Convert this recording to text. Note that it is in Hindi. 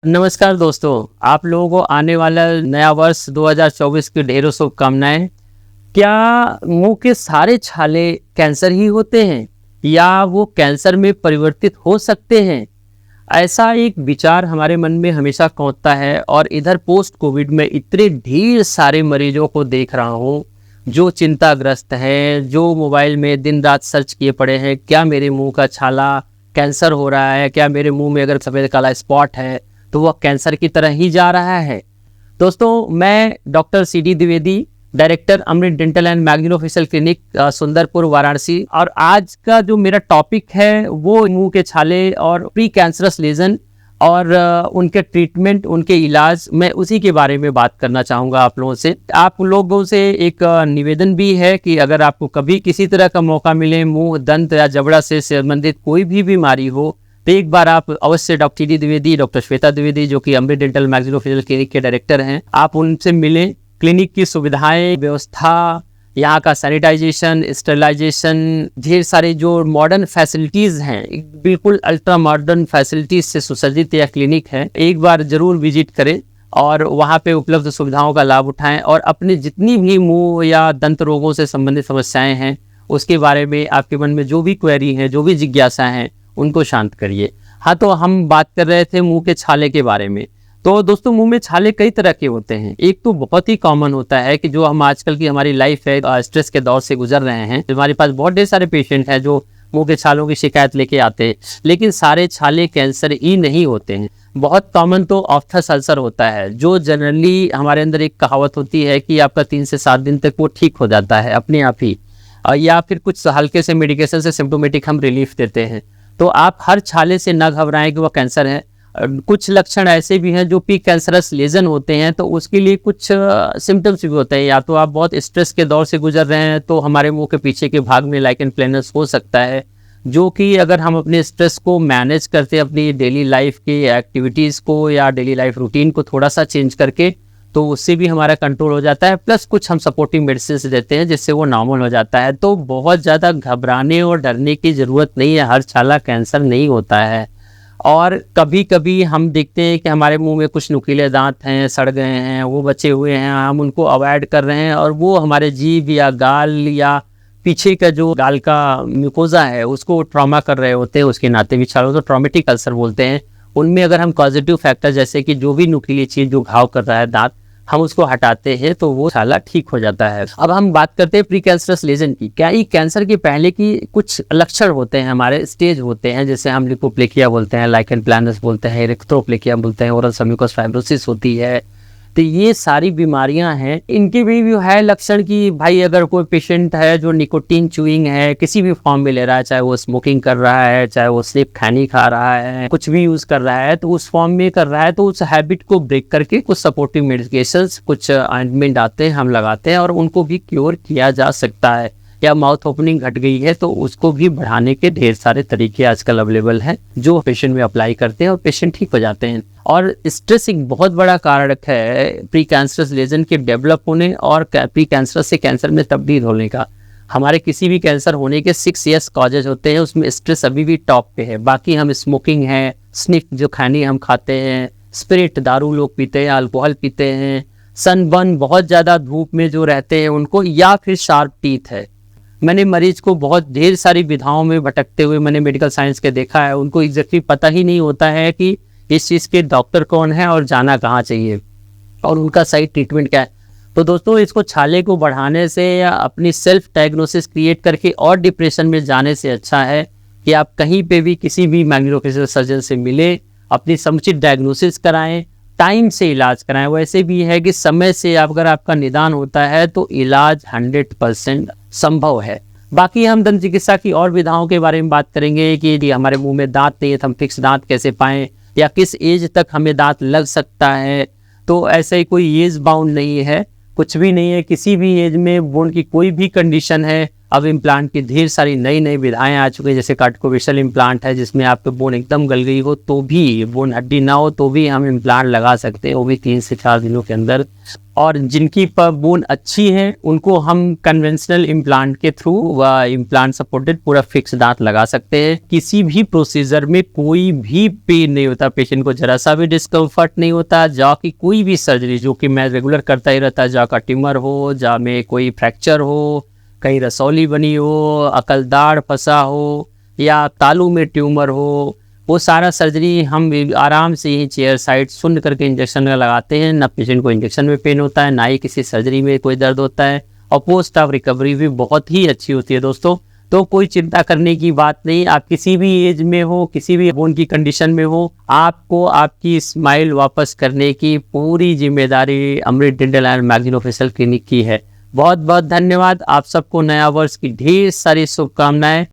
नमस्कार दोस्तों, आप लोगों को आने वाला नया वर्ष 2024 की ढेरों शुभकामनाएं। क्या मुंह के सारे छाले कैंसर ही होते हैं या वो कैंसर में परिवर्तित हो सकते हैं? ऐसा एक विचार हमारे मन में हमेशा कौंधता है और इधर पोस्ट कोविड में इतने ढेर सारे मरीजों को देख रहा हूँ जो चिंताग्रस्त हैं, जो मोबाइल में दिन रात सर्च किए पड़े हैं, क्या मेरे मुंह का छाला कैंसर हो रहा है, क्या मेरे मुंह में अगर सफ़ेद काला स्पॉट है तो वह कैंसर की तरह ही जा रहा है। दोस्तों, मैं doctor CD Dwivedi, director Amrit dental and maxillofacial clinic, Sundarpur, Varanasi. और आज का जो मेरा टॉपिक है वो मुंह के छाले और प्री कैंसरस लेजन और उनके ट्रीटमेंट, उनके इलाज, मैं उसी के बारे में बात करना चाहूँगा आप लोगों से। आप लोगों से एक निवेदन भी है कि अगर आपको कभी किसी तरह का मौका मिले, मुंह, दंत या जबड़ा से संबंधित कोई भी बीमारी हो, तो एक बार आप अवश्य doctor CD Dwivedi, doctor Shweta Dwivedi जो कि अमृत डेंटल मैग्निलोफेशियल क्लिनिक के डायरेक्टर हैं, आप उनसे मिलें। क्लिनिक की सुविधाएं, व्यवस्था, यहाँ का सैनिटाइजेशन, स्टरलाइजेशन, ढेर सारे जो मॉडर्न फैसिलिटीज़ हैं, बिल्कुल अल्ट्रा मॉडर्न फैसिलिटीज से सुसज्जित यह क्लिनिक है। एक बार ज़रूर विजिट करें और वहाँ पे उपलब्ध सुविधाओं का लाभ उठाएं और अपनी जितनी भी मुंह या दंत रोगों से संबंधित समस्याएं हैं उसके बारे में आपके मन में जो भी क्वेरी है, जो भी जिज्ञासा हैं, उनको शांत करिए। हाँ, तो हम बात कर रहे थे मुंह के छाले के बारे में। तो दोस्तों, मुंह में छाले कई तरह के होते हैं। एक तो बहुत ही कॉमन होता है कि जो हम आजकल की हमारी लाइफ है, स्ट्रेस के दौर से गुजर रहे हैं, हमारे पास बहुत ढेर सारे पेशेंट हैं जो मुंह के छालों की शिकायत लेके आते हैं, लेकिन सारे छाले कैंसर ही नहीं होते हैं। बहुत कॉमन तो ऑफ्थस अल्सर होता है, जो जनरली हमारे अंदर एक कहावत होती है कि आपका 3 से 7 दिन तक वो ठीक हो जाता है अपने आप ही, या फिर कुछ हल्के से मेडिकेशन से सिम्टोमेटिक हम रिलीफ देते हैं। तो आप हर छाले से न घबराएं कि वह कैंसर है। कुछ लक्षण ऐसे भी हैं जो प्री कैंसरस लेजन होते हैं, तो उसके लिए कुछ सिम्टम्स भी होते हैं। या तो आप बहुत स्ट्रेस के दौर से गुजर रहे हैं तो हमारे मुंह के पीछे के भाग में लाइकन प्लैनस हो सकता है, जो कि अगर हम अपने स्ट्रेस को मैनेज करते हैं, अपनी डेली लाइफ की एक्टिविटीज़ को या डेली लाइफ रूटीन को थोड़ा सा चेंज करके, तो उससे भी हमारा कंट्रोल हो जाता है। प्लस कुछ हम सपोर्टिव मेडिसिन देते हैं जिससे वो नॉर्मल हो जाता है। तो बहुत ज़्यादा घबराने और डरने की ज़रूरत नहीं है, हर छाला कैंसर नहीं होता है। और कभी कभी हम देखते हैं कि हमारे मुंह में कुछ नुकीले दांत हैं, सड़ गए हैं, वो बचे हुए हैं, हम उनको अवॉइड कर रहे हैं और वो हमारे जीभ या गाल या पीछे का जो गाल का म्यूकोजा है उसको ट्रॉमा कर रहे होते हैं, उसके नाते भी छालों को ट्रॉमेटिक अल्सर बोलते हैं। उनमें अगर हम पॉजिटिव फैक्टर जैसे कि जो भी नुकीली चीज़ जो घाव कर रहा है दांत, हम उसको हटाते हैं तो वो छाला ठीक हो जाता है। अब हम बात करते हैं प्री कैंसरस लेजन की। क्या ये कैंसर के पहले की कुछ लक्षण होते हैं, हमारे स्टेज होते हैं, जैसे हम लिपोप्लेकिया बोलते हैं, लाइकन प्लैनस बोलते हैं, इरेक्थ्रोप्लेकिया बोलते हैं, ओरल सम्यूकस फाइब्रोसिस होती है। तो ये सारी बीमारियां हैं। इनके भी है लक्षण कि भाई अगर कोई पेशेंट है जो निकोटीन च्यूइंग है किसी भी फॉर्म में ले रहा है, चाहे वो स्मोकिंग कर रहा है, चाहे वो सिर्फ खैनी खा रहा है, कुछ भी यूज़ कर रहा है, तो उस फॉर्म में कर रहा है, तो उस हैबिट को ब्रेक करके कुछ सपोर्टिव मेडिकेशंस, कुछ ऑइंटमेंट आते हैं, हम लगाते हैं और उनको भी क्योर किया जा सकता है। या माउथ ओपनिंग घट गई है तो उसको भी बढ़ाने के ढेर सारे तरीके आजकल अवेलेबल हैं जो पेशेंट में अप्लाई करते हैं और पेशेंट ठीक हो जाते हैं। और स्ट्रेस एक बहुत बड़ा कारक है प्री कैंसरस लेजन के डेवलप होने और प्री कैंसरस से कैंसर में तब्दील होने का। हमारे किसी भी कैंसर होने के 6 यस कॉजेज होते हैं, उसमें स्ट्रेस अभी भी टॉप पे है। बाकी हम स्मोकिंग है, स्निफ जो खैनी हम खाते हैं, स्पिरिट दारू लोग पीते हैं, अल्कोहल पीते हैं, सनबर्न बहुत ज़्यादा धूप में जो रहते हैं उनको, या फिर शार्प टीथ है। मैंने मरीज को बहुत ढेर सारी विधाओं में भटकते हुए मैंने मेडिकल साइंस के देखा है। उनको एग्जैक्टली पता ही नहीं होता है कि इस चीज़ के डॉक्टर कौन है और जाना कहाँ चाहिए और उनका सही ट्रीटमेंट क्या है। तो दोस्तों, इसको छाले को बढ़ाने से या अपनी सेल्फ डायग्नोसिस क्रिएट करके और डिप्रेशन में जाने से अच्छा है कि आप कहीं पे भी किसी भी मैग्निलोफेशियल सर्जन से मिले, अपनी समुचित डायग्नोसिस कराएं, टाइम से इलाज कराएं। वैसे भी है कि समय से अगर आपका निदान होता है तो इलाज 100% संभव है। बाकी हम दंत चिकित्सा की और विधाओं के बारे में बात करेंगे कि हमारे मुंह में दांत नहीं है तो हम फिक्स दांत कैसे पाएं, या किस एज तक हमें दांत लग सकता है। तो ऐसे ही कोई एज बाउंड नहीं है, कुछ भी नहीं है। किसी भी एज में बोन की कोई भी कंडीशन है अब इम्प्लांट की ढेर सारी नई नई विधाएं आ चुकी हैं, जैसे कार्टिकोवेशल इम्प्लांट है जिसमें आपके बोन एकदम गल गई हो तो भी, बोन हड्डी ना हो तो भी हम इम्प्लांट लगा सकते हैं, वो भी 3 से 4 दिनों के अंदर। और जिनकी बोन अच्छी है उनको हम कन्वेंशनल इम्प्लांट के थ्रू व इम्प्लांट सपोर्टेड पूरा फिक्स दांत लगा सकते हैं। किसी भी प्रोसीजर में कोई भी पेन नहीं होता, पेशेंट को जरा सा भी डिस्कम्फर्ट नहीं होता। जॉ की कोई भी सर्जरी जो कि मैं रेगुलर करता ही रहता है, जॉ का ट्यूमर हो, जॉ में कोई फ्रैक्चर हो, कहीं रसौली बनी हो, अकलदाड़ फंसा हो या तालू में ट्यूमर हो, वो सारा सर्जरी हम आराम से यही चेयर साइड सुन करके इंजेक्शन लगाते हैं। ना पेशेंट को इंजेक्शन में पेन होता है, ना ही किसी सर्जरी में कोई दर्द होता है, और पोस्ट ऑफ रिकवरी भी बहुत ही अच्छी होती है दोस्तों। तो कोई चिंता करने की बात नहीं, आप किसी भी एज में हो, किसी भी बोन की कंडीशन में हो, आपको आपकी स्माइल वापस करने की पूरी जिम्मेदारी अमृत डेंटल एंड मैक्सिलोफेशियल क्लिनिक की है। बहुत बहुत धन्यवाद। आप सबको नया वर्ष की ढेर सारी शुभकामनाएं।